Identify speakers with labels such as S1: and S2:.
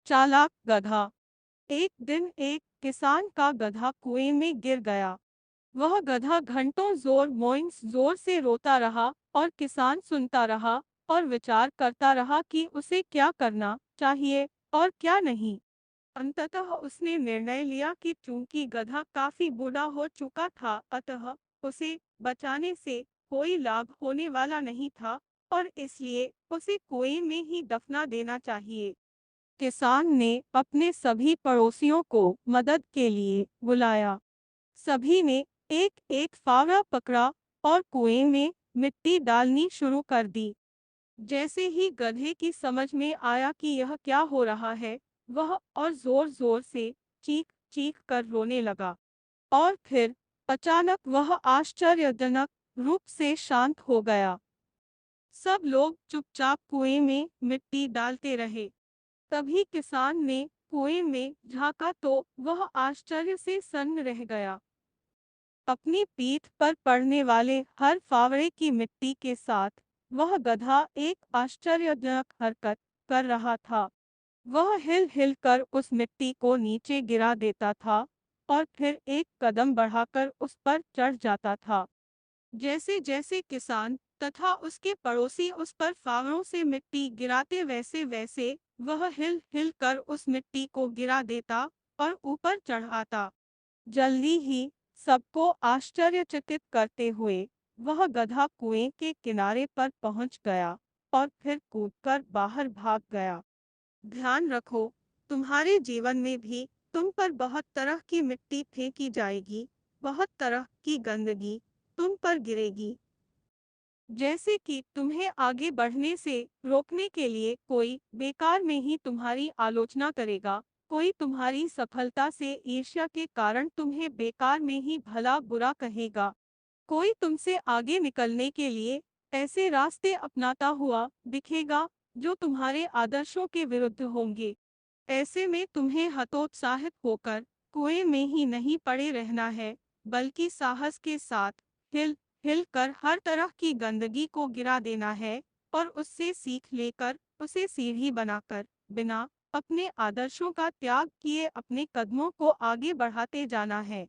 S1: चालाक गधा। एक दिन एक किसान का गधा कुएं में गिर गया। वह गधा घंटों जोर से रोता रहा और किसान सुनता रहा और विचार करता रहा कि उसे क्या करना चाहिए और क्या नहीं। अंततः उसने निर्णय लिया कि चूंकि गधा काफी बूढ़ा हो चुका था, अतः उसे बचाने से कोई लाभ होने वाला नहीं था और इसलिए उसे कुएं में ही दफना देना चाहिए। किसान ने अपने सभी पड़ोसियों को मदद के लिए बुलाया। सभी ने एक एक फावड़ा पकड़ा और कुएं में मिट्टी डालनी शुरू कर दी। जैसे ही गधे की समझ में आया कि यह क्या हो रहा है, वह और जोर जोर से चीख चीख कर रोने लगा। और फिर अचानक वह आश्चर्यजनक रूप से शांत हो गया। सब लोग चुपचाप कुएं में मिट्टी डालते रहे। तभी किसान ने कुएं में झांका तो वह आश्चर्य से सन्न रह गया। अपनी पीठ पर पड़ने वाले हर फावड़े की मिट्टी के साथ वह गधा एक आश्चर्यजनक हरकत कर रहा था। वह हिल हिल कर उस मिट्टी को नीचे गिरा देता था और फिर एक कदम बढ़ाकर उस पर चढ़ जाता था। जैसे जैसे किसान तथा उसके पड़ोसी उस पर फावड़ों से मिट्टी गिराते, वैसे वैसे वह हिल हिल कर उस मिट्टी को गिरा देता और ऊपर चढ़ाता। जल्दी ही सबको आश्चर्यचकित करते हुए वह गधा कुएं के किनारे पर पहुंच गया और फिर कूदकर बाहर भाग गया। ध्यान रखो, तुम्हारे जीवन में भी तुम पर बहुत तरह की मिट्टी फेंकी जाएगी, बहुत तरह की गंदगी तुम पर गिरेगी। जैसे कि तुम्हें आगे बढ़ने से रोकने के लिए कोई बेकार में ही तुम्हारी आलोचना करेगा, कोई तुम्हारी सफलता से ईर्ष्या के कारण तुम्हें बेकार में ही भला बुरा कहेगा, कोई तुमसे आगे निकलने के लिए ऐसे रास्ते अपनाता हुआ दिखेगा जो तुम्हारे आदर्शों के विरुद्ध होंगे। ऐसे में तुम्हें हतोत्साहित होकर कुएं में ही नहीं पड़े रहना है, बल्कि साहस के साथ हिल हिल कर हर तरह की गंदगी को गिरा देना है और उससे सीख लेकर उसे सीढ़ी बनाकर बिना अपने आदर्शों का त्याग किए अपने कदमों को आगे बढ़ाते जाना है।